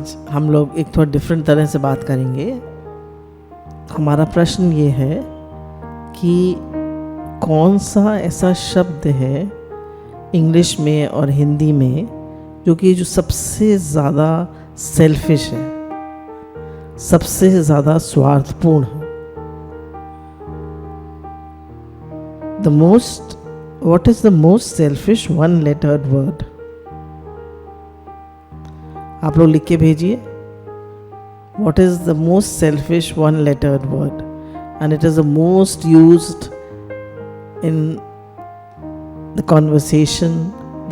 आज हम लोग एक थोड़ा डिफरेंट तरह से बात करेंगे। हमारा प्रश्न ये है कि कौन सा ऐसा शब्द है इंग्लिश में और हिंदी में जो सबसे ज़्यादा सेल्फिश है, सबसे ज़्यादा स्वार्थपूर्ण है। What is the most selfish one-lettered word? आप लोग लिख के भेजिए। What is the most selfish one-lettered word? And it is the most used in the conversation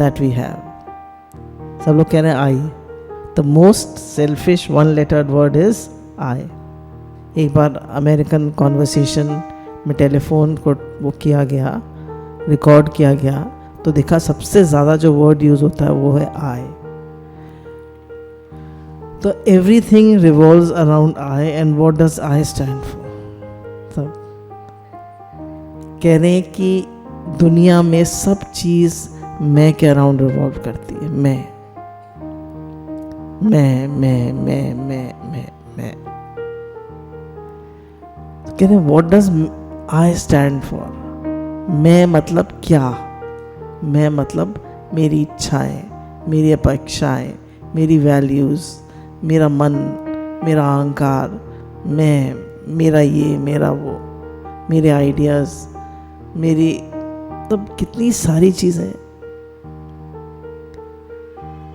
that we have. सब लोग कह रहे हैं I. The most selfish one-lettered word is I. एक बार अमेरिकन कॉन्वर्सेशन में टेलीफोन को वो किया गया, रिकॉर्ड किया गया, तो देखा सबसे ज़्यादा जो वर्ड यूज़ होता है वो है I. तो everything revolves around I, and what does I stand for? तो कह रहे हैं कि दुनिया में सब चीज़ मैं के अराउंड रिवॉल्व करती है। मैं तो कह रहे हैं what does I stand for? मैं मतलब क्या? मैं मतलब मेरी इच्छाएं, मेरी अपेक्षाएं, मेरी वैल्यूज़, मेरा मन, मेरा अहंकार, मेरा ये, मेरा वो, मेरे आइडियाज़, मेरी तब कितनी सारी चीज़ें।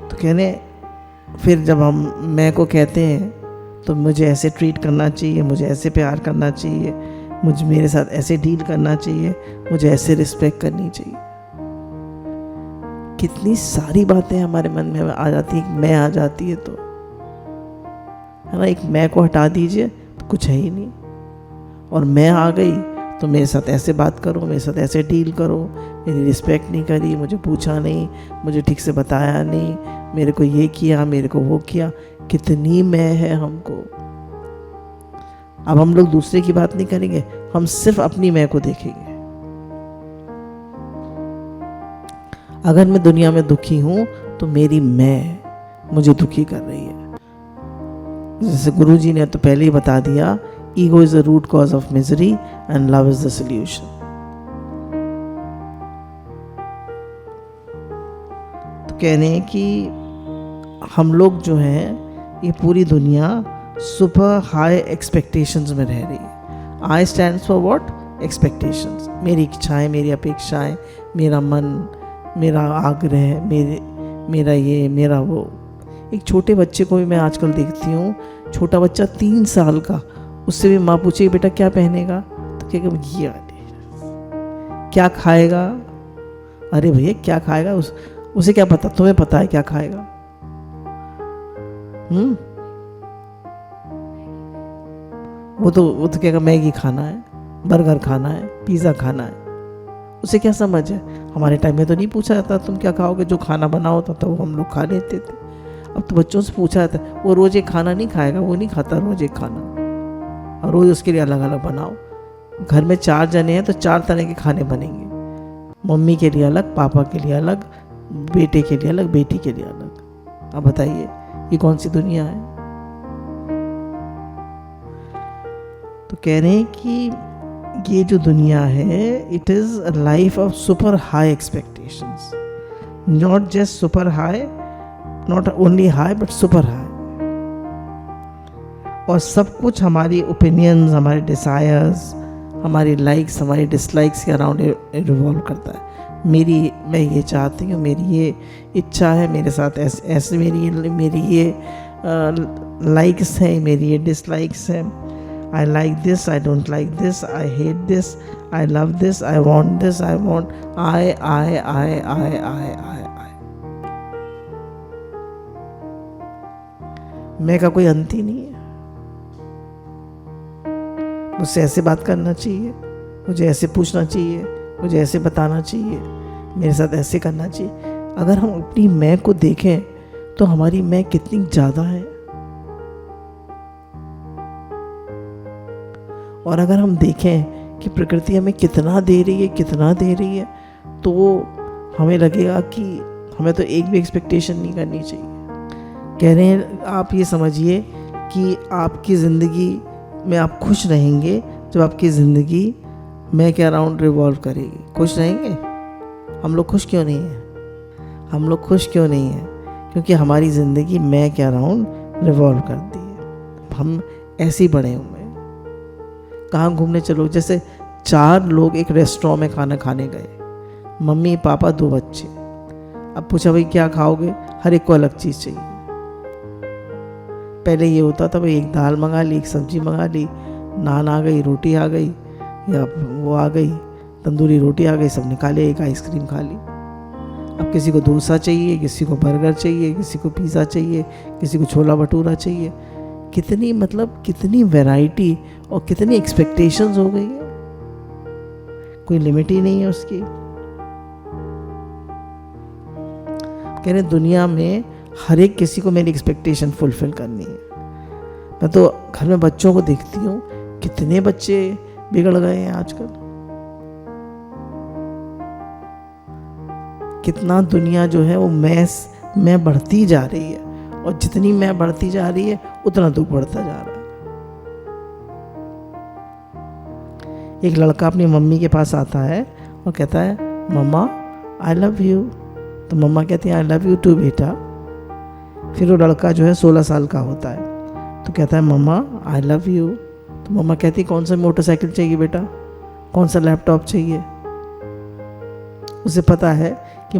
तो कहने फिर जब हम मैं को कहते हैं तो मुझे ऐसे ट्रीट करना चाहिए, मुझे ऐसे प्यार करना चाहिए, मुझे मेरे साथ ऐसे डील करना चाहिए, मुझे ऐसे रिस्पेक्ट करनी चाहिए। कितनी सारी बातें हमारे मन में आ जाती है। मैं आ जाती है तो है ना, एक मैं को हटा दीजिए तो कुछ है ही नहीं। और मैं आ गई तो मेरे साथ ऐसे बात करो, मेरे साथ ऐसे डील करो, मेरी रिस्पेक्ट नहीं करी, मुझे पूछा नहीं, मुझे ठीक से बताया नहीं, मेरे को ये किया, मेरे को वो किया। कितनी मैं है हमको। अब हम लोग दूसरे की बात नहीं करेंगे, हम सिर्फ अपनी मैं को देखेंगे। अगर मैं दुनिया में दुखी हूं तो मेरी मैं मुझे दुखी कर रही है। जैसे गुरुजी ने तो पहले ही बता दिया, ego is the root cause of misery and love is the solution. तो कहने हैं कि हम लोग जो हैं, ये पूरी दुनिया सुपर हाई एक्सपेक्टेशंस में रह रही है। आई स्टैंड्स फॉर व्हाट? एक्सपेक्टेशंस। मेरी इच्छाएं, मेरी अपेक्षाएं, मेरा मन, मेरा आग्रह, मेरा ये, मेरा वो। एक छोटे बच्चे को भी मैं आजकल देखती हूँ, छोटा बच्चा 3 साल का, उससे भी माँ पूछेगी बेटा क्या पहनेगा, तो क्या ये क्या खाएगा? अरे भैया क्या खाएगा? उसे क्या पता? तुम्हें पता है क्या खाएगा? वो तो कहेगा मैगी खाना है, बर्गर खाना है, पिज़्ज़ा खाना है। उसे क्या समझ है? हमारे टाइम में तो नहीं पूछा जाता तुम क्या खाओगे, जो खाना बना होता था वो हम लोग खा लेते थे। अब तो बच्चों से पूछा जाता है, वो रोज़ एक खाना नहीं खाएगा, वो नहीं खाता रोज़ एक खाना, और रोज़ उसके लिए अलग अलग बनाओ। घर में 4 जने हैं तो 4 तरह के खाने बनेंगे, मम्मी के लिए अलग, पापा के लिए अलग, बेटे के लिए अलग, बेटी के लिए अलग। अब बताइए ये कौन सी दुनिया है? तो कह रहे हैं कि ये जो दुनिया है, it is a life of super high expectations, not just super high, not only high but super high. और सब कुछ हमारी ओपिनियंस, हमारे डिज़ायर्स, हमारी लाइक्स, हमारी डिसलाइक्स के अराउंड रिवॉल्व करता है। मैं ये चाहती हूँ, मेरी ये इच्छा है, मेरे साथ ऐसे मेरी ये लाइक्स हैं, मेरी ये डिसलाइक्स हैं। I like this, I don't like this, I hate this, I love this, I want this, I want I. मैं का कोई अंत ही नहीं है। मुझसे ऐसे बात करना चाहिए, मुझे ऐसे पूछना चाहिए, मुझे ऐसे बताना चाहिए, मेरे साथ ऐसे करना चाहिए। अगर हम अपनी मैं को देखें तो हमारी मैं कितनी ज़्यादा है। और अगर हम देखें कि प्रकृति हमें कितना दे रही है, तो हमें लगेगा कि हमें तो एक भी एक्सपेक्टेशन नहीं करनी चाहिए। कह रहे हैं आप ये समझिए कि आपकी ज़िंदगी में आप खुश रहेंगे जब आपकी ज़िंदगी मैं के अराउंड रिवॉल्व करेगी। खुश रहेंगे? हम लोग खुश क्यों नहीं हैं? हम लोग खुश क्यों नहीं हैं? क्योंकि हमारी ज़िंदगी मैं के अराउंड रिवॉल्व करती है। हम ऐसे ही बड़े हुए हैं। कहाँ घूमने चलो, जैसे 4 लोग एक रेस्टोरेंट में खाना खाने गए, मम्मी पापा 2 बच्चे। अब पूछा भाई क्या खाओगे? हर एक को अलग चीज़ चाहिए। पहले ये होता था भाई एक दाल मंगा ली, एक सब्जी मंगा ली, नान आ गई, रोटी आ गई, या वो आ गई तंदूरी रोटी आ गई, सब निकाले, एक आइसक्रीम खा ली। अब किसी को डोसा चाहिए, किसी को बर्गर चाहिए, किसी को पिज़्ज़ा चाहिए, किसी को छोला भटूरा चाहिए। कितनी वैरायटी और कितनी एक्सपेक्टेशंस हो गई है, कोई लिमिट ही नहीं है उसकी। कह रहे दुनिया में हर एक किसी को मेरी एक्सपेक्टेशन फुलफिल करनी है। मैं तो घर में बच्चों को देखती हूँ, कितने बच्चे बिगड़ गए हैं आजकल। कितना दुनिया जो है वो मैं बढ़ती जा रही है, और जितनी मैं बढ़ती जा रही है उतना दुख बढ़ता जा रहा है। एक लड़का अपनी मम्मी के पास आता है और कहता है मम्मा आई लव यू। तो मम्मा कहती है आई लव यू टू बेटा। फिर वो लड़का जो है 16 साल का होता है, तो कहता है मम्मा आई लव यू। तो मम्मा कहती है कौन सा मोटरसाइकिल चाहिए बेटा, कौन सा लैपटॉप चाहिए। उसे पता है कि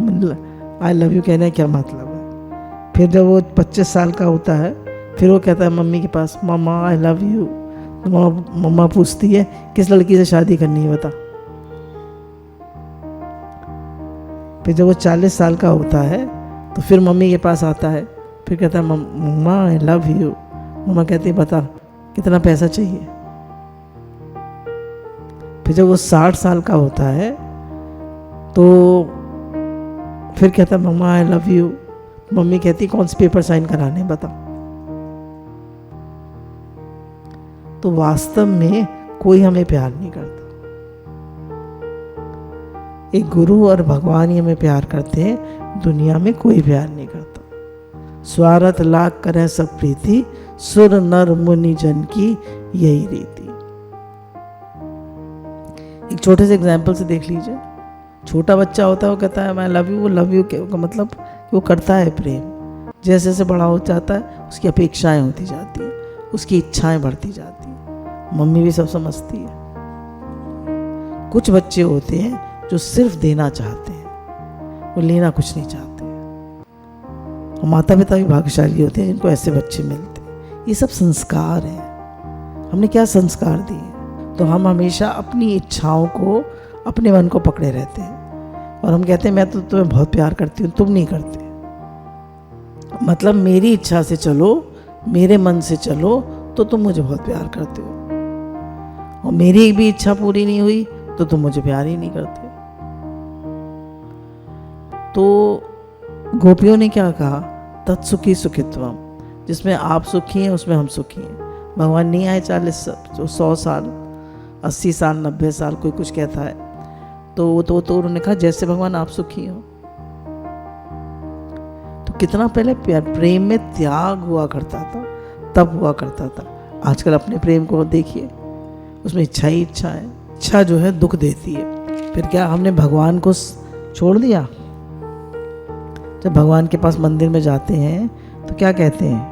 आई लव यू कहने क्या मतलब है। फिर जब वो 25 साल का होता है, फिर वो कहता है मम्मी के पास मम्मा आई लव यू। तो मम्मा पूछती है किस लड़की से शादी करनी है बता। फिर जब वो 40 साल का होता है तो फिर मम्मी के पास आता है, फिर कहता है मम्मा आई लव यू। मम्मा कहती है बता कितना पैसा चाहिए। फिर जब वो 60 साल का होता है तो फिर कहता है मम्मा आई लव यू। मम्मी कहती कौन से पेपर साइन कराने बता। तो वास्तव में कोई हमें प्यार नहीं करता। एक गुरु और भगवान ही हमें प्यार करते हैं, दुनिया में कोई प्यार नहीं करता। स्वार्थ लाख करे सब प्रीति, सुर नर मुनि जन की यही रीति। एक छोटे से एग्जाम्पल से देख लीजिए। छोटा बच्चा होता है, वो कहता है मैं लव यू। वो लव यू का मतलब वो करता है प्रेम। जैसे जैसे बड़ा हो जाता है उसकी अपेक्षाएं होती जाती है, उसकी इच्छाएं बढ़ती जाती है। मम्मी भी सब समझती है। कुछ बच्चे होते हैं जो सिर्फ देना चाहते हैं, वो लेना कुछ नहीं चाहते। और माता पिता भी भाग्यशाली होते हैं जिनको ऐसे बच्चे मिलते हैं। ये सब संस्कार हैं। हमने क्या संस्कार दिए? तो हम हमेशा अपनी इच्छाओं को, अपने मन को पकड़े रहते हैं, और हम कहते हैं मैं तो तुम्हें बहुत प्यार करती हूँ, तुम नहीं करते। मतलब मेरी इच्छा से चलो, मेरे मन से चलो तो तुम मुझे बहुत प्यार करते हो, और मेरी भी इच्छा पूरी नहीं हुई तो तुम मुझे प्यार ही नहीं करते। तो गोपियों ने क्या कहा? तत्सुखी सुखित्वम। जिसमें आप सुखी हैं उसमें हम सुखी हैं। भगवान नहीं आए 40 100 साल 80 साल 90 साल, कोई कुछ कहता है तो उन्होंने कहा जैसे भगवान आप सुखी हो। तो कितना पहले प्रेम में त्याग हुआ करता था, तब हुआ करता था। आजकल अपने प्रेम को देखिए, उसमें इच्छा ही इच्छा है। इच्छा जो है दुख देती है। फिर क्या हमने भगवान को छोड़ दिया? जब भगवान के पास मंदिर में जाते हैं तो क्या कहते हैं?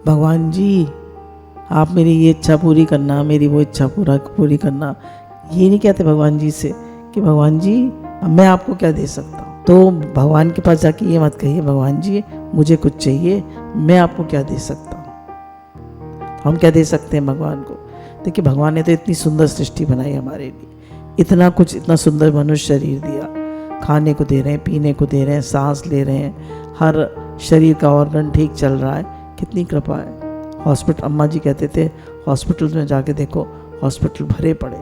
भगवान जी आप मेरी ये इच्छा पूरी करना, मेरी वो इच्छा पूरी करना। ये नहीं कहते भगवान जी से कि भगवान जी मैं आपको क्या दे सकता हूँ। तो भगवान के पास जाके ये मत कहिए भगवान जी मुझे कुछ चाहिए, मैं आपको क्या दे सकता हूँ। हम क्या दे सकते हैं भगवान को? देखिए भगवान ने तो इतनी सुंदर सृष्टि बनाई हमारे लिए, इतना कुछ, इतना सुंदर मनुष्य शरीर दिया। खाने को दे रहे हैं, पीने को दे रहे हैं, सांस ले रहे हैं, हर शरीर का ऑर्गन ठीक चल रहा है। कितनी कृपा है। हॉस्पिटल, अम्मा जी कहते थे हॉस्पिटल में जाके देखो, हॉस्पिटल भरे पड़े।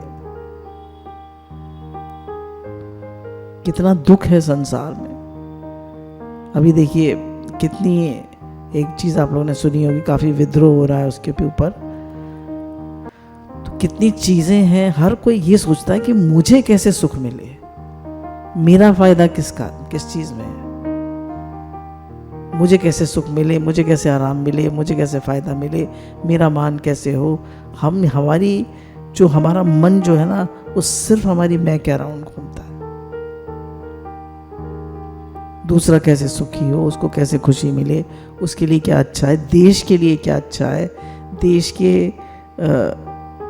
कितना दुख है संसार में। अभी देखिए कितनी, एक चीज़ आप लोगों ने सुनी होगी, काफ़ी विद्रोह हो रहा है उसके ऊपर। तो कितनी चीज़ें हैं, हर कोई ये सोचता है कि मुझे कैसे सुख मिले, मेरा फ़ायदा किस चीज़ में है। मुझे कैसे सुख मिले, मुझे कैसे आराम मिले, मुझे कैसे फ़ायदा मिले, मेरा मान कैसे हो। हमारा मन जो है ना, वो सिर्फ हमारी मैं के अराउंड घूमता है। दूसरा कैसे सुखी हो, उसको कैसे खुशी मिले, उसके लिए क्या अच्छा है, देश के लिए क्या अच्छा है, देश के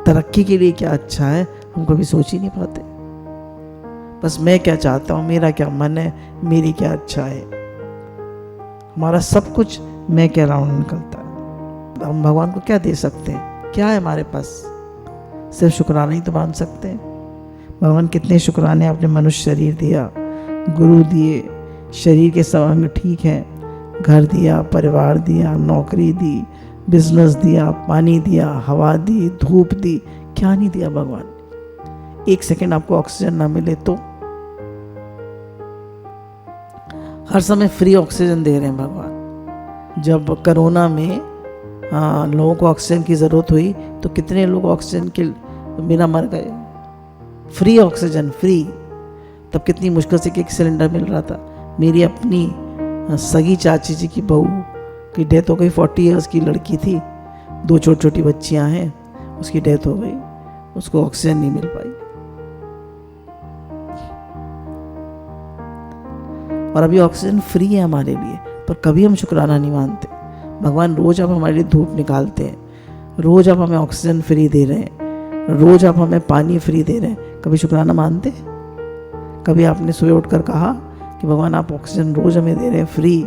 तरक्की के लिए क्या अच्छा है, हम कभी सोच ही नहीं पाते। बस मैं क्या चाहता हूँ, मेरा क्या मन है, मेरी क्या अच्छा है। हमारा सब कुछ मैं के अराउंड निकलता है। हम भगवान को क्या दे सकते हैं? क्या है हमारे पास? सिर्फ शुक्राना ही तो मान सकते हैं। भगवान कितने शुक्राने आपने मनुष्य शरीर दिया, गुरु दिए, शरीर के सब अंग ठीक हैं, घर दिया, परिवार दिया, नौकरी दी, बिजनेस दिया, पानी दिया, हवा दी, धूप दी, क्या नहीं दिया भगवान। एक सेकंड आपको ऑक्सीजन ना मिले तो? हर समय फ्री ऑक्सीजन दे रहे हैं भगवान। जब कोरोना में लोगों को ऑक्सीजन की ज़रूरत हुई तो कितने लोग ऑक्सीजन के बिना मर गए। Free oxygen, free. तब कितनी मुश्किल से एक सिलेंडर मिल रहा था। मेरी अपनी सगी चाची जी की बहू की डेथ हो गई। 40 इयर्स की लड़की थी, 2 छोटी छोटी बच्चियां हैं, उसकी डेथ हो गई, उसको ऑक्सीजन नहीं मिल पाई। और अभी ऑक्सीजन फ्री है हमारे लिए, पर कभी हम शुक्राना नहीं मानते। भगवान रोज आप हमारे लिए धूप निकालते हैं, रोज आप हमें ऑक्सीजन फ्री दे रहे हैं, रोज आप हमें पानी फ्री दे रहे हैं, कभी शुक्राना मानते? कभी आपने सुबह उठकर कहा कि भगवान आप ऑक्सीजन रोज हमें दे रहे हैं फ्री,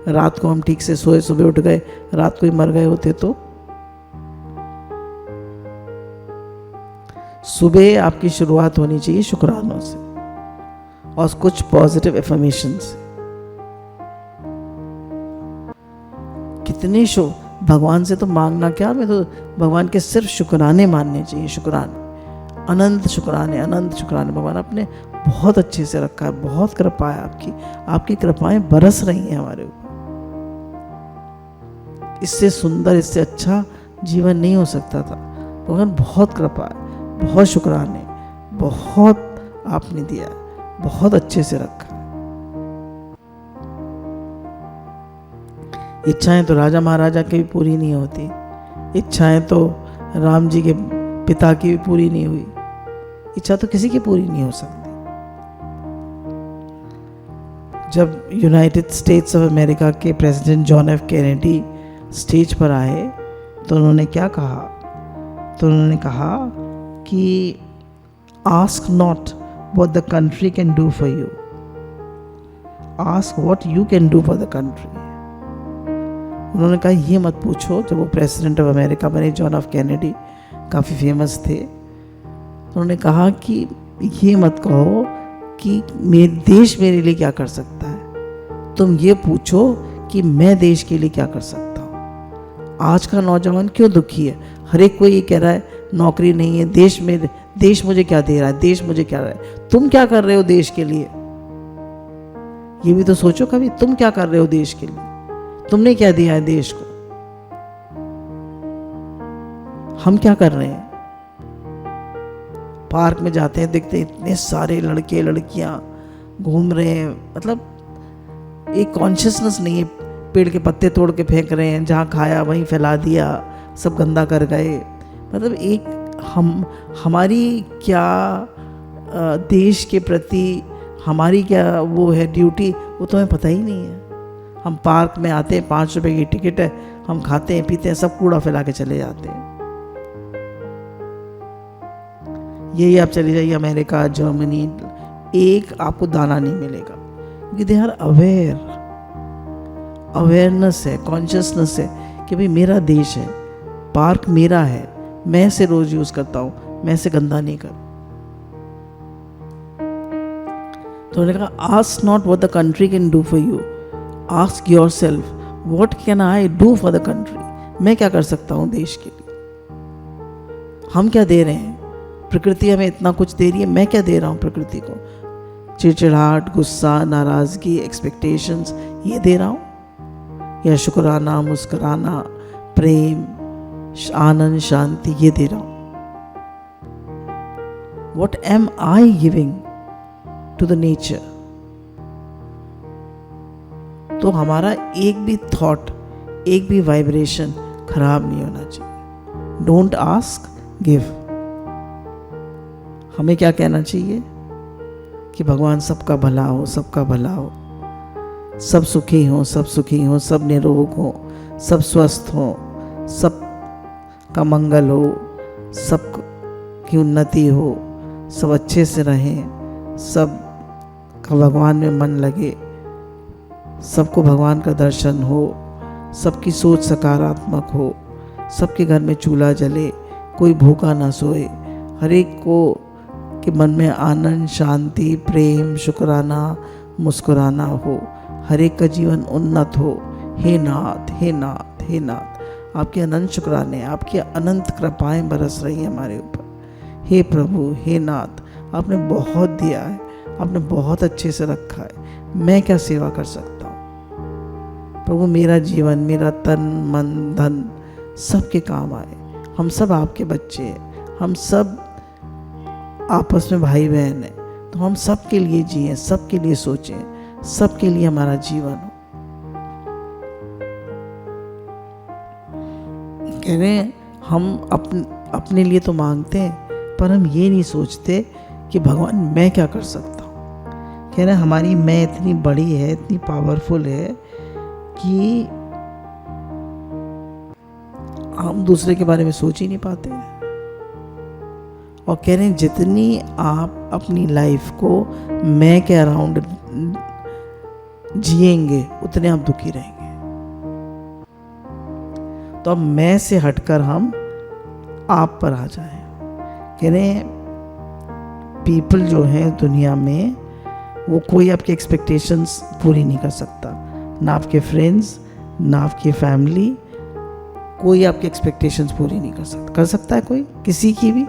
रात को हम ठीक से सोए, सुबह उठ गए, रात को ही मर गए होते तो? सुबह आपकी शुरुआत होनी चाहिए शुक्रानों से और कुछ पॉजिटिव एफर्मेशंस। कितने भगवान से तो मांगना क्या, मैं तो भगवान के सिर्फ शुक्राने मानने चाहिए। शुक्राने, अनंत शुक्राने, अनंत शुक्राने। भगवान आपने बहुत अच्छे से रखा है, बहुत कृपा है आपकी, आपकी कृपाएं बरस रही हैं हमारे ऊपर। इससे सुंदर, इससे अच्छा जीवन नहीं हो सकता था। भगवान बहुत कृपा है, बहुत शुक्राने, बहुत आपने दिया, बहुत अच्छे से रखा। इच्छाएं तो राजा महाराजा की भी पूरी नहीं होती, इच्छाएं तो राम जी के पिता की भी पूरी नहीं हुई, इच्छा तो किसी की पूरी नहीं हो सकती। जब यूनाइटेड स्टेट्स ऑफ अमेरिका के president John F Kennedy stage पर आए तो उन्होंने क्या कहा? तो उन्होंने कहा कि ask not what the country can do for you, ask what you can do for the country। उन्होंने कहा ये मत पूछो, जब वो प्रेसिडेंट ऑफ अमेरिका बने, जॉन एफ कैनेडी काफ़ी फेमस थे, तो उन्होंने कहा कि ये मत कहो कि मेरे देश मेरे लिए क्या कर सकता है, तुम ये पूछो कि मैं देश के लिए क्या कर सकता हूँ। आज का नौजवान क्यों दुखी है? हर एक कोई ये कह रहा है नौकरी नहीं है, देश मुझे क्या दे रहा है, देश मुझे क्या रहा है। तुम क्या कर रहे हो देश के लिए? ये भी तो सोचो कभी, तुम क्या कर रहे हो देश के लिए? तुमने क्या दिया है देश को? हम क्या कर रहे हैं? पार्क में जाते हैं, देखते हैं इतने सारे लड़के लड़कियां घूम रहे हैं, मतलब एक कॉन्शियसनेस नहीं है। पेड़ के पत्ते तोड़ के फेंक रहे हैं, जहाँ खाया वहीं फैला दिया, सब गंदा कर गए। मतलब एक हमारी क्या देश के प्रति हमारी क्या वो है ड्यूटी, वो तो हमें पता ही नहीं है। हम पार्क में आते हैं, 5 रुपए की टिकट है, हम खाते हैं पीते हैं, सब कूड़ा फैला के चले जाते हैं। यही आप चले जाइए अमेरिका, जर्मनी, एक आपको दाना नहीं मिलेगा, क्योंकि दे आर अवेयरनेस है, कॉन्शियसनेस है कि भाई मेरा देश है, पार्क मेरा है, मैं इसे रोज यूज करता हूं, मैं इसे गंदा नहीं कर। तो उन्होंने कहा ask not what the country can do for you, ask yourself what can I do for the country. मैं क्या कर सकता हूं देश के लिए? हम क्या दे रहे हैं? प्रकृति हमें इतना कुछ दे रही है, मैं क्या दे रहा हूं प्रकृति को? चिड़चिड़ाहट, गुस्सा, नाराजगी, एक्सपेक्टेशंस, ये दे रहा हूं? या शुक्राना, मुस्कुराना, प्रेम, आनंद, शांति, ये दे रहा हूं? What am I giving to the nature? तो हमारा एक भी थॉट, एक भी वाइब्रेशन खराब नहीं होना चाहिए। Don't ask, give. हमें क्या कहना चाहिए कि भगवान सबका भला हो, सबका भला हो, सब सुखी हो, सब सुखी हो, सब निरोग हो, सब स्वस्थ हो, सब का मंगल हो, सब की उन्नति हो, सब अच्छे से रहें, सब का भगवान में मन लगे, सबको भगवान का दर्शन हो, सबकी सोच सकारात्मक हो, सबके घर में चूल्हा जले, कोई भूखा ना सोए, हर एक को के मन में आनंद, शांति, प्रेम, शुक्राना, मुस्कुराना हो, हर एक का जीवन उन्नत हो। हे नाथ, हे नाथ, हे नाथ, आपके अनंत शुक्राने, आपकी अनंत कृपाएं बरस रही हैं हमारे ऊपर। हे प्रभु, हे नाथ, आपने बहुत दिया है, आपने बहुत अच्छे से रखा है, मैं क्या सेवा कर सकता हूँ। प्रभु मेरा जीवन, मेरा तन मन धन सबके काम आए। हम सब आपके बच्चे हैं, हम सब आपस में भाई बहन हैं, तो हम सब के लिए जिए, सब के लिए सोचें, सब के लिए हमारा जीवन हो। कह रहे हैं हम अपने लिए तो मांगते हैं, पर हम ये नहीं सोचते कि भगवान मैं क्या कर सकता हूँ। कह रहे हैं हमारी मैं इतनी बड़ी है, इतनी पावरफुल है कि हम दूसरे के बारे में सोच ही नहीं पाते हैं। और कह रहे हैं जितनी आप अपनी लाइफ को मैं के अराउंड जिएंगे, उतने आप दुखी रहेंगे। तो अब मैं से हटकर हम आप पर आ जाएं। कह रहे हैं पीपल जो है दुनिया में, वो कोई आपकी एक्सपेक्टेशंस पूरी नहीं कर सकता, ना आपके फ्रेंड्स, ना आपकी फैमिली, कोई आपकी एक्सपेक्टेशंस पूरी नहीं कर सकता है कोई, किसी की भी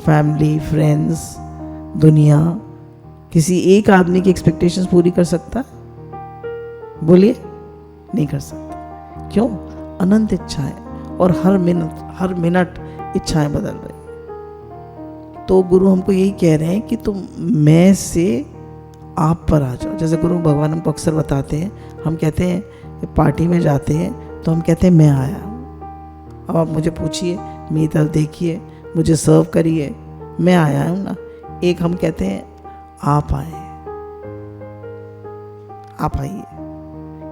फैमिली, फ्रेंड्स, दुनिया, किसी एक आदमी की एक्सपेक्टेशंस पूरी कर सकता है? बोलिए, नहीं कर सकता। क्यों? अनंत इच्छाएं, और हर मिनट इच्छाएं बदल रही। तो गुरु हमको यही कह रहे हैं कि तुम मैं से आप पर आ जाओ। जैसे गुरु भगवान हमको अक्सर बताते हैं, हम कहते हैं पार्टी में जाते हैं तो हम कहते हैं मैं आया हूँ। अब आप मुझे पूछिए, मेरी तरफ देखिए, मुझे सर्व करिए, मैं आया हूँ ना। एक हम कहते हैं आप आए, आप आइए,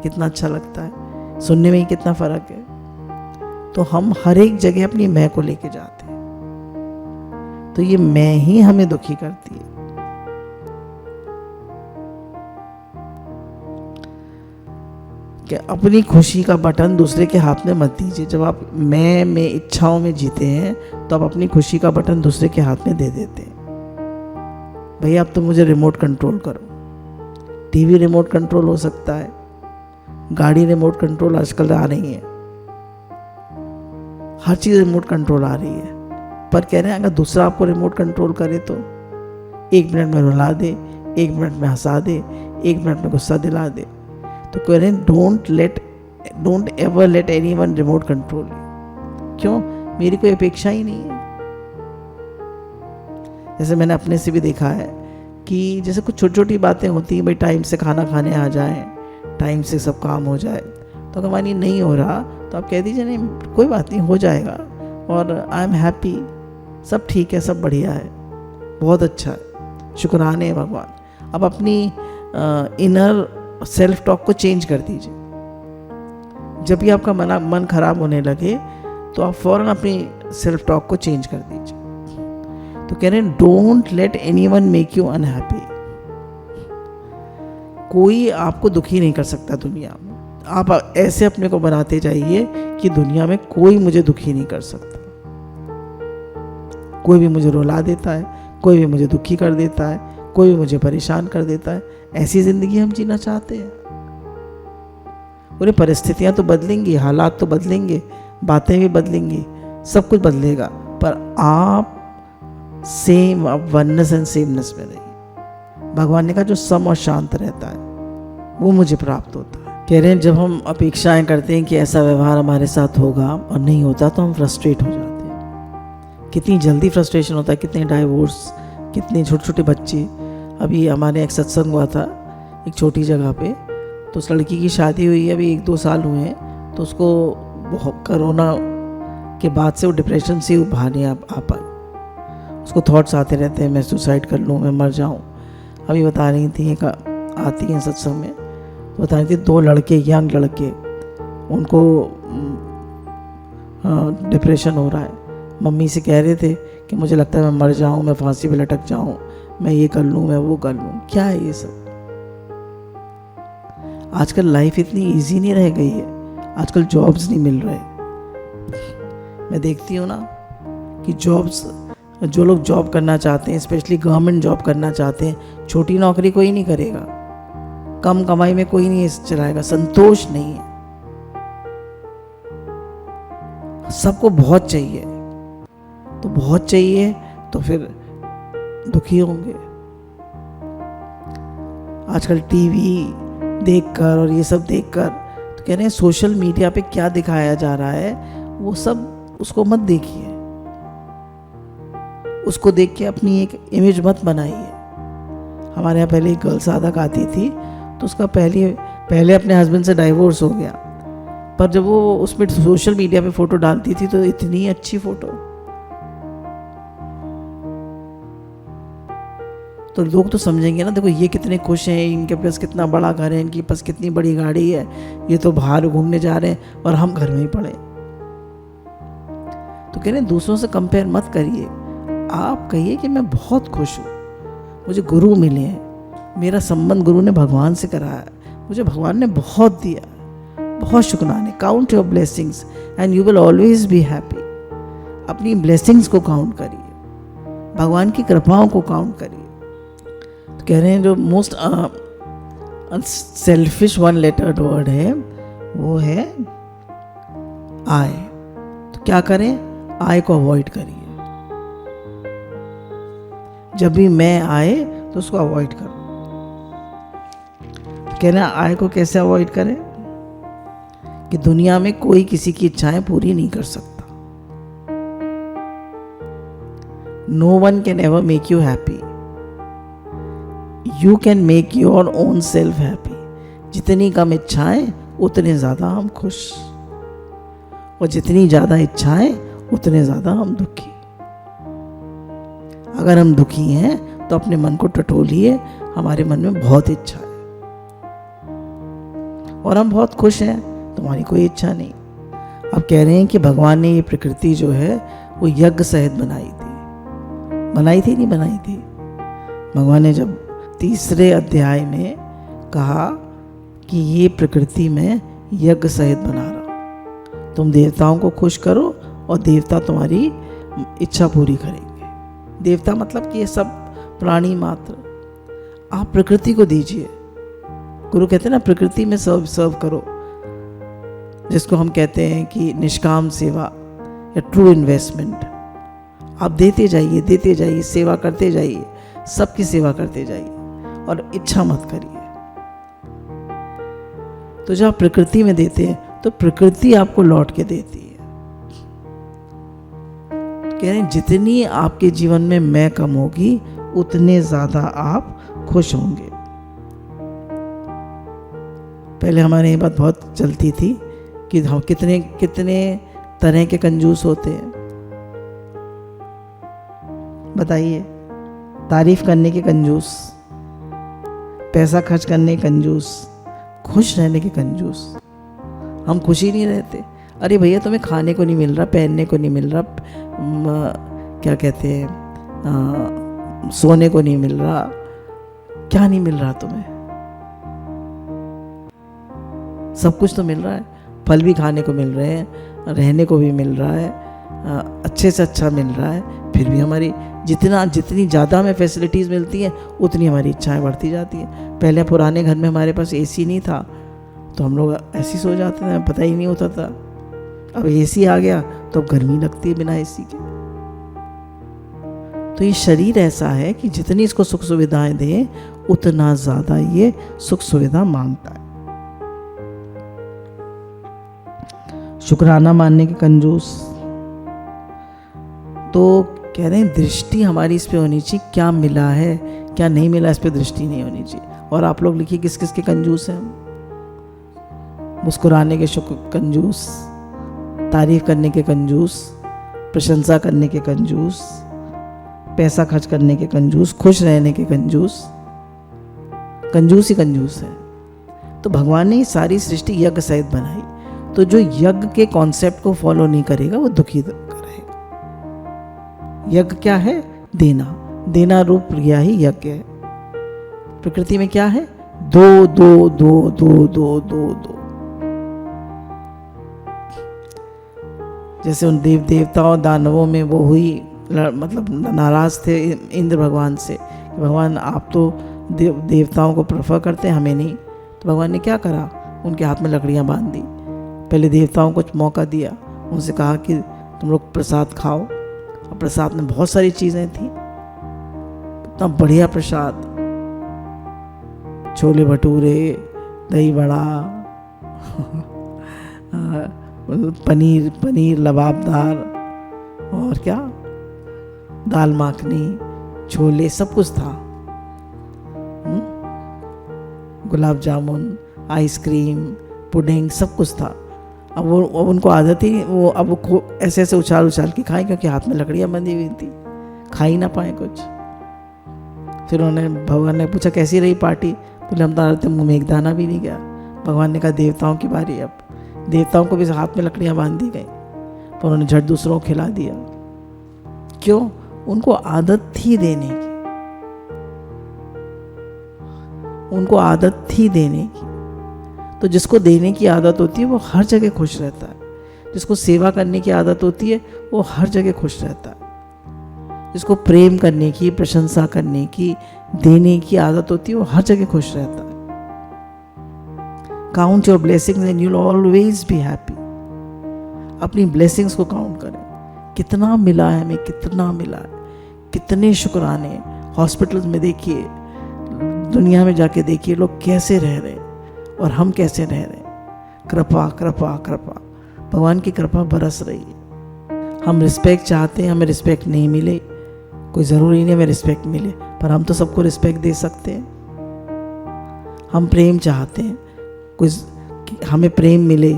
कितना अच्छा लगता है, सुनने में ही कितना फर्क है। तो हम हर एक जगह अपनी मैं को लेके जाते हैं, तो ये मैं ही हमें दुखी करती है। कि अपनी खुशी का बटन दूसरे के हाथ में मत दीजिए। जब आप मैं इच्छाओं में जीते हैं तो आप अपनी खुशी का बटन दूसरे के हाथ में दे देते हैं। भैया अब तो मुझे रिमोट कंट्रोल करो। टीवी रिमोट कंट्रोल हो सकता है, गाड़ी रिमोट कंट्रोल आजकल आ रही है, हर चीज़ रिमोट कंट्रोल आ रही है। पर कह रहे हैं अगर दूसरा आपको रिमोट कंट्रोल करे तो 1 मिनट में रुला दे, 1 मिनट में हंसा दे, 1 मिनट में गुस्सा दिला दे। तो कह रहे हैं don't ever let anyone remote control you. क्यों? मेरी कोई अपेक्षा ही नहीं है। जैसे मैंने अपने से भी देखा है कि जैसे कुछ छोटी छोटी बातें होती हैं, भाई टाइम से खाना खाने आ जाएं, टाइम से सब काम हो जाए, तो अगर मानिए नहीं हो रहा तो आप कह दीजिए नहीं कोई बात नहीं, हो जाएगा, और आई एम हैप्पी, सब ठीक है, सब बढ़िया है, बहुत अच्छा है, शुक्राने हैं भगवान। अब अपनी इनर सेल्फ टॉक को चेंज कर दीजिए। जब भी आपका मन खराब होने लगे तो आप फौरन अपनी सेल्फ टॉक को चेंज कर दीजिए। तो कह रहे हैं don't let anyone make you unhappy. कोई आपको दुखी नहीं कर सकता दुनिया में। आप ऐसे अपने को बनाते जाइए कि दुनिया में कोई मुझे दुखी नहीं कर सकता। कोई भी मुझे रुला देता है, कोई भी मुझे दुखी कर देता है, कोई भी मुझे परेशान कर देता है। ऐसी जिंदगी हम जीना चाहते हैं? उन्हें परिस्थितियां तो बदलेंगी, हालात तो बदलेंगे, बातें भी बदलेंगी, सब कुछ बदलेगा, पर आप सेम, आप वननेस एंड सेमनेस में रहिए। भगवान ने कहा जो सम और शांत रहता है वो मुझे प्राप्त होता है। कह रहे हैं जब हम अपेक्षाएं करते हैं कि ऐसा व्यवहार हमारे साथ होगा और नहीं होता तो हम फ्रस्ट्रेट हो जाते हैं। कितनी जल्दी फ्रस्ट्रेशन होता है, कितने डाइवोर्स, कितने छोटे छोटे बच्चे। अभी हमारे एक सत्संग हुआ था एक छोटी जगह पे, तो उस लड़की की शादी हुई है, अभी 1-2 साल हुए हैं, तो उसको बहुत कोरोना के बाद से वो डिप्रेशन से बाहर नहीं आ पाई। उसको थॉट्स आते रहते हैं, मैं सुसाइड कर लूँ, मैं मर जाऊँ। अभी बता रही थी, एक आती हैं सत्संग में, तो बता रही थी 2 लड़के, यंग लड़के, उनको डिप्रेशन हो रहा है। मम्मी से कह रहे थे कि मुझे लगता है मैं मर जाऊँ, मैं फांसी पे लटक जाऊँ, मैं ये कर लूँ, मैं वो कर लूँ। क्या है ये सब? आजकल लाइफ इतनी इजी नहीं रह गई है, आजकल जॉब्स नहीं मिल रहे। मैं देखती हूँ ना कि जॉब्स, जो लोग जॉब करना चाहते हैं, स्पेशली गवर्नमेंट जॉब करना चाहते हैं, छोटी नौकरी कोई नहीं करेगा, कम कमाई में कोई नहीं चलाएगा, संतोष नहीं है। सबको बहुत चाहिए, तो बहुत चाहिए तो फिर दुखी होंगे। आजकल टीवी देखकर और ये सब देखकर, तो कह रहे हैं सोशल मीडिया पे क्या दिखाया जा रहा है वो सब उसको मत देखिए, उसको देख के अपनी एक इमेज मत बनाइए। हमारे यहाँ पहले एक गर्ल साधक आती थी, तो उसका पहले अपने हस्बैंड से डाइवोर्स हो गया, पर जब वो उसमें सोशल मीडिया पे फोटो डालती थी तो इतनी अच्छी फोटो, तो लोग तो समझेंगे ना, देखो ये कितने खुश हैं, इनके पास कितना बड़ा घर है, इनके पास कितनी बड़ी गाड़ी है, ये तो बाहर घूमने जा रहे हैं और हम घर में ही पड़े। तो कह रहे हैं दूसरों से कंपेयर मत करिए, आप कहिए कि मैं बहुत खुश हूँ, मुझे गुरु मिले हैं, मेरा संबंध गुरु ने भगवान से कराया, मुझे भगवान ने बहुत दिया, बहुत शुक्राने। Count your blessings and you will always be happy. अपनी ब्लेसिंग्स को काउंट करिए, भगवान की कृपाओं को काउंट करिए। तो कह रहे हैं जो मोस्ट सेल्फिश 1 लेटर्ड वर्ड है वो है आई। तो क्या करें? आई को अवॉइड करिए। जब भी मैं आए तो उसको अवॉइड करो। कह रहे हैं आई को कैसे अवॉइड करें? कि दुनिया में कोई किसी की इच्छाएं पूरी नहीं कर सकता। No one can ever make you happy, you can make your own self happy. जितनी कम इच्छाएं उतने ज़्यादा हम खुश, और जितनी ज़्यादा इच्छाएं उतने ज़्यादा हम दुखी। अगर हम दुखी हैं तो अपने मन को टटोलिए, हमारे मन में बहुत इच्छा है, और हम बहुत खुश हैं, तुम्हारी कोई इच्छा नहीं। अब कह रहे हैं कि भगवान ने ये प्रकृति जो है वो यज्ञ सहित बनाई थी नहीं बनाई थी। भगवान ने जब 3 अध्याय में कहा कि ये प्रकृति में यज्ञ सहित बना रहा, तुम देवताओं को खुश करो और देवता तुम्हारी इच्छा पूरी करेंगे। देवता मतलब कि ये सब प्राणी मात्र, आप प्रकृति को दीजिए। गुरु कहते हैं ना, प्रकृति में सर्व करो, जिसको हम कहते हैं कि निष्काम सेवा या ट्रू इन्वेस्टमेंट। आप देते जाइए, सेवा करते जाइए, सबकी सेवा करते जाइए और इच्छा मत करिए। तो जब आप प्रकृति में देते हैं तो प्रकृति आपको लौट के देती है। कह रहे हैं जितनी आपके जीवन में मैं कम होगी उतने ज्यादा आप खुश होंगे। पहले हमारे ये बात बहुत चलती थी कि हम कितने तरह के कंजूस होते हैं। बताइए, तारीफ करने के कंजूस, पैसा खर्च करने के कंजूस, खुश रहने के कंजूस। हम खुश ही नहीं रहते। अरे भैया तुम्हें खाने को नहीं मिल रहा, पहनने को नहीं मिल रहा, क्या कहते हैं, सोने को नहीं मिल रहा, क्या नहीं मिल रहा तुम्हें? सब कुछ तो मिल रहा है, फल भी खाने को मिल रहे हैं, रहने को भी मिल रहा है, अच्छे से अच्छा मिल रहा है, फिर भी हमारी जितनी ज़्यादा हमें फैसिलिटीज़ मिलती हैं उतनी हमारी इच्छाएं बढ़ती जाती हैं। पहले पुराने घर में हमारे पास एसी नहीं था तो हम लोग ऐसे सो जाते थे, पता ही नहीं होता था। अब एसी आ गया तो अब गर्मी लगती है बिना एसी के। तो ये शरीर ऐसा है कि जितनी इसको सुख सुविधाएं दें उतना ज़्यादा ये सुख सुविधा मांगता है। शुक्राना मानने के कंजूस। तो कह रहे हैं दृष्टि हमारी इस पे होनी चाहिए, क्या मिला है क्या नहीं मिला इस पे दृष्टि नहीं होनी चाहिए। और आप लोग लिखिए किस किस के कंजूस हैं हम। मुस्कुराने के कंजूस, तारीफ करने के कंजूस, प्रशंसा करने के कंजूस, पैसा खर्च करने के कंजूस, खुश रहने के कंजूस, कंजूस ही कंजूस है। तो भगवान ने सारी सृष्टि यज्ञ सहित बनाई, तो जो यज्ञ के कॉन्सेप्ट को फॉलो नहीं करेगा वो दुखी रहेगा। यज्ञ क्या है? देना, देना रूप क्रिया ही यज्ञ है। प्रकृति में क्या है? दो दो दो दो दो दो दो। जैसे उन देव देवताओं दानवों में वो हुई, मतलब नाराज थे इंद्र भगवान से, भगवान आप तो देवताओं को प्रेफर करते हैं, हमें नहीं। तो भगवान ने क्या करा? उनके हाथ में लकड़ियां बांध दी। पहले देवताओं को मौका दिया, उनसे कहा कि तुम लोग प्रसाद खाओ। और प्रसाद में बहुत सारी चीज़ें थी, इतना बढ़िया प्रसाद, छोले भटूरे, दही बड़ा, पनीर लबाबदार, और क्या, दाल माखनी, छोले, सब कुछ था। गुलाब जामुन, आइसक्रीम, पुडिंग, सब कुछ था। अब उनको आदत ही वो, अब वो ऐसे ऐसे उछाल के खाएं, क्योंकि हाथ में लकड़ियां बंधी हुई थी, खा ही ना पाए कुछ। फिर उन्होंने, भगवान ने पूछा कैसी रही पार्टी? बोले हम तो मुँह में एक दाना भी नहीं गया। भगवान ने कहा देवताओं की बारी, अब देवताओं को भी हाथ में लकड़ियां बांध दी गई, पर उन्होंने झट दूसरों को खिला दिया। क्यों? उनको आदत थी देने की, उनको आदत थी देने की। तो जिसको देने की आदत होती है वो हर जगह खुश रहता है। जिसको सेवा करने की आदत होती है वो हर जगह खुश रहता है। जिसको प्रेम करने की, प्रशंसा करने की, देने की आदत होती है वो हर जगह खुश रहता है। Count your blessings and you will always be happy. अपनी ब्लेसिंग्स को काउंट करें, कितना मिला है हमें, कितना मिला है, कितने शुक्राने। हॉस्पिटल्स में देखिए, दुनिया में जाके देखिए लोग कैसे रह रहे हैं और हम कैसे रह रहे हैं। कृपा कृपा कृपा, भगवान की कृपा बरस रही है। हम रिस्पेक्ट चाहते हैं, हमें रिस्पेक्ट नहीं मिले, कोई ज़रूरी नहीं हमें रिस्पेक्ट मिले, पर हम तो सबको रिस्पेक्ट दे सकते हैं। हम प्रेम चाहते हैं, कोई हमें प्रेम मिले,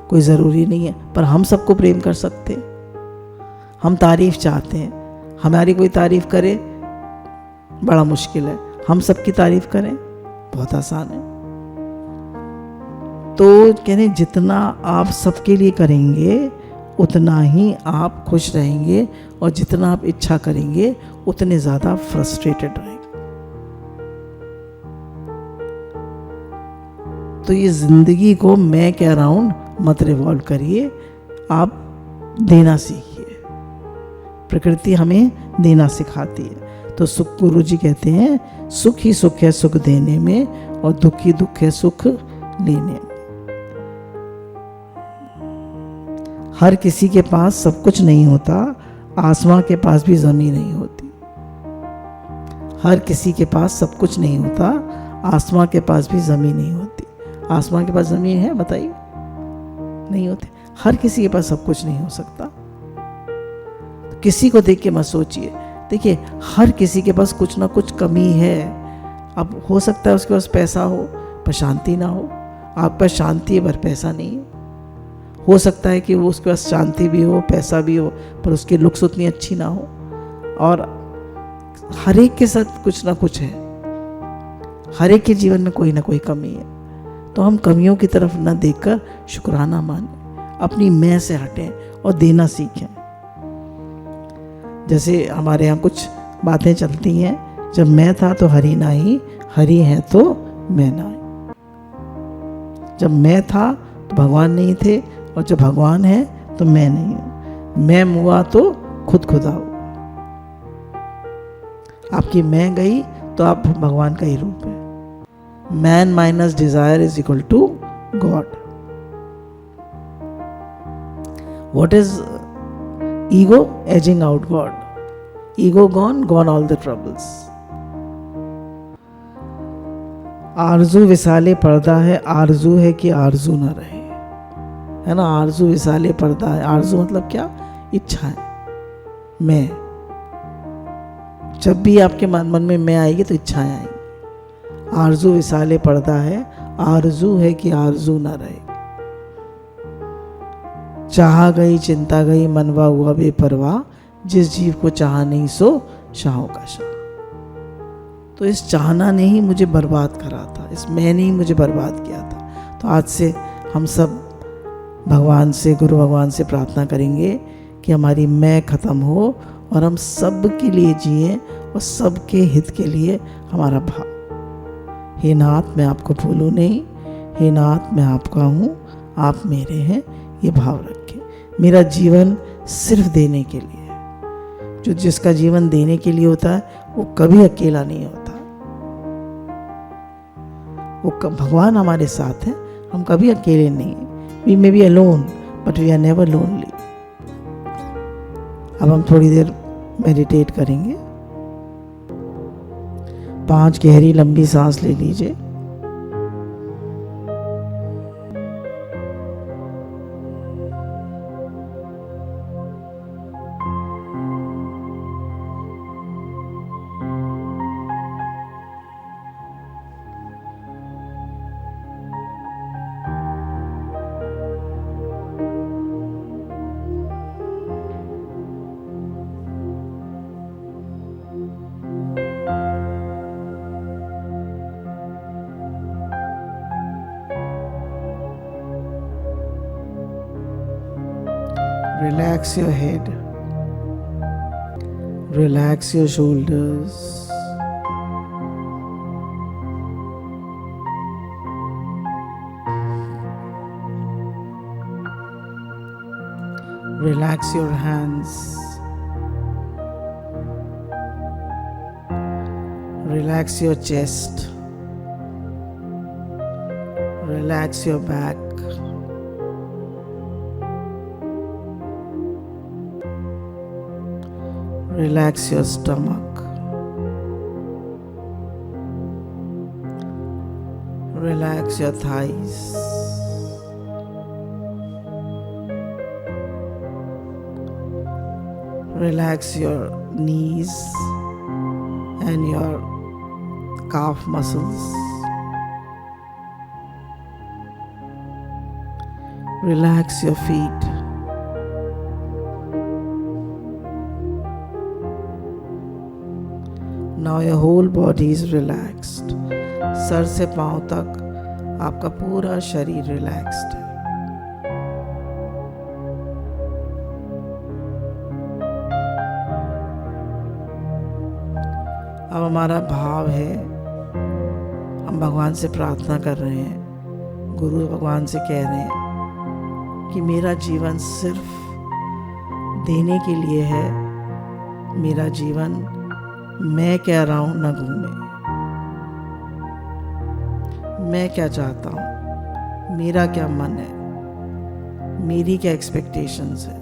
कोई ज़रूरी नहीं है, पर हम सबको प्रेम कर सकते हैं। हम तारीफ़ चाहते हैं, हमारी कोई तारीफ़ करे बड़ा मुश्किल है, हम सबकी तारीफ़ करें बहुत आसान है। तो कहने जितना आप सबके लिए करेंगे उतना ही आप खुश रहेंगे, और जितना आप इच्छा करेंगे उतने ज़्यादा फ्रस्ट्रेटेड रहेंगे। तो ये ज़िंदगी को मैं कह रहा हूँ मत रिवॉल्व करिए, आप देना सीखिए। प्रकृति हमें देना सिखाती है। तो सुख, गुरु जी कहते हैं सुख ही सुख है सुख देने में, और दुख ही दुख है सुख लेने में। हर किसी के पास सब कुछ नहीं होता, आसमां के पास भी ज़मीन नहीं होती। हर किसी के पास सब कुछ नहीं होता, आसमां के पास भी ज़मीन नहीं होती। आसमां के पास ज़मीन है बताइए? नहीं होती। हर किसी के पास सब कुछ नहीं हो सकता। किसी को देख के मत सोचिए। देखिए, हर किसी के पास कुछ ना कुछ कमी है। अब हो सकता है उसके पास पैसा हो पर शांति ना हो, आप पास शांति है पर पैसा नहीं है। हो सकता है कि वो उसके पास शांति भी हो, पैसा भी हो, पर उसकी लुक्स उतनी अच्छी ना हो। और हर एक के साथ कुछ ना कुछ है, हर एक के जीवन में कोई ना कोई कमी है। तो हम कमियों की तरफ न देखकर शुक्राना मानें, अपनी मैं से हटें और देना सीखें। जैसे हमारे यहाँ कुछ बातें चलती हैं, जब मैं था तो हरि नाही, हरि है तो मैं नाही। जब मैं था तो भगवान नहीं थे, और जब भगवान है तो मैं नहीं हूँ। मैं मुआ तो खुद खुदा हुआ। आपकी मैं गई तो आप भगवान का ही रूप है। Man minus desire is equal to God. What is ego? Edging out God. Ego gone, gone all the troubles. आरजू विसाले पर्दा है, आरजू है कि आरजू ना रहे, है ना। आरजू विसाले पर्दा है। आरजू मतलब क्या? इच्छा है, मैं। जब भी आपके मन में मैं आएगी तो इच्छाएं आएंगी। आरजू विसाले पर्दा है, आरजू है कि आरजू ना रहे। चाहा गई चिंता गई मनवा हुआ बेपरवाह, जिस जीव को चाहा नहीं सो शाहों का शाह। तो इस चाहना ने ही मुझे बर्बाद करा था, इस मैंने ही मुझे बर्बाद किया था। तो आज से हम सब भगवान से, गुरु भगवान से प्रार्थना करेंगे कि हमारी मैं ख़त्म हो और हम सब के लिए जिए और सबके हित के लिए हमारा भाव। हे नाथ मैं आपको भूलूं नहीं, हे नाथ मैं आपका हूँ, आप मेरे हैं, ये भाव रखें। मेरा जीवन सिर्फ देने के लिए है। जो जिसका जीवन देने के लिए होता है वो कभी अकेला नहीं होता। वो भगवान हमारे साथ है, हम कभी अकेले नहीं हैं। We may be alone but we are never lonely. अब हम थोड़ी देर मेडिटेट करेंगे। 5 गहरी लंबी सांस ले लीजिए। Relax your head, relax your shoulders, relax your hands, relax your chest, relax your back. Relax your stomach. Relax your thighs. Relax your knees and your calf muscles. Relax your feet. Now your whole body is relaxed. Sir से पांव तक आपका पूरा शरीर relaxed है। अब हमारा भाव है, हम भगवान से प्रार्थना कर रहे हैं, गुरु भगवान से कह रहे हैं कि मेरा जीवन सिर्फ देने के लिए है। मेरा जीवन मैं कह रहा हूं न घूमे। मैं क्या चाहता हूं, मेरा क्या मन है, मेरी क्या एक्सपेक्टेशंस है।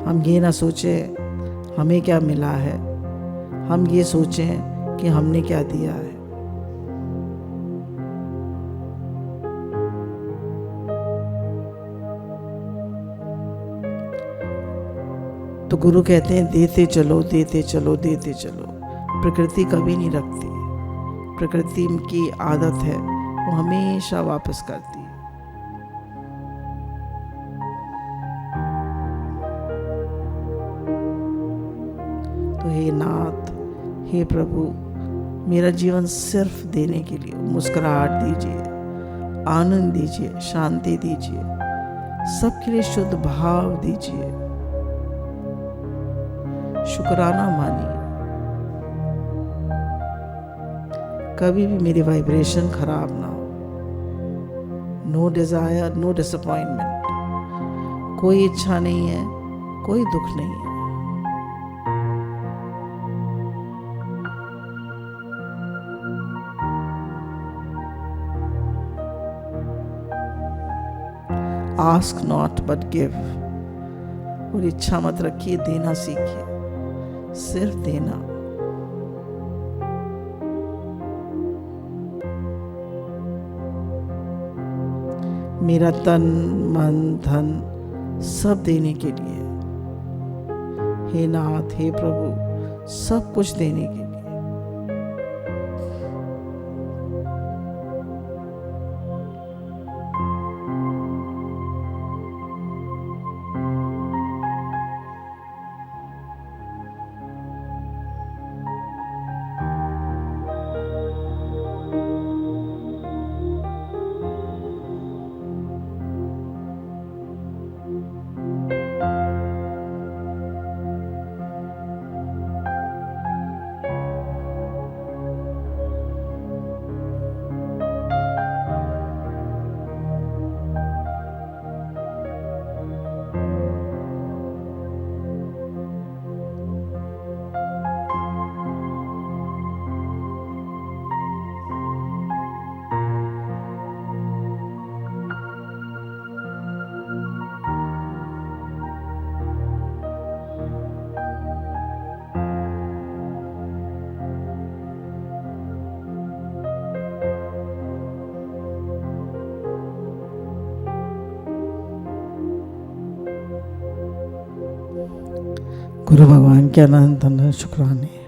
हम ये ना सोचे हमें क्या मिला है, हम ये सोचें कि हमने क्या दिया है। तो गुरु कहते हैं देते चलो देते चलो देते चलो। प्रकृति कभी नहीं रखती, प्रकृति की आदत है वो हमेशा वापस करती है। तो हे नाथ, हे प्रभु, मेरा जीवन सिर्फ देने के लिए। मुस्कुराहट दीजिए, आनंद दीजिए, शांति दीजिए, सबके लिए शुद्ध भाव दीजिए, शुक्राना मानिए। कभी भी मेरी वाइब्रेशन खराब ना हो। No desire, no disappointment. कोई इच्छा नहीं है, कोई दुख नहीं है। Ask not but give. और इच्छा मत रखिए, देना सीखिए, सिर्फ देना। मेरा तन मन धन सब देने के लिए। हे नाथ, हे प्रभु, सब कुछ देने के लिए। गुरु भगवान के अनंत अनंत शुक्राने।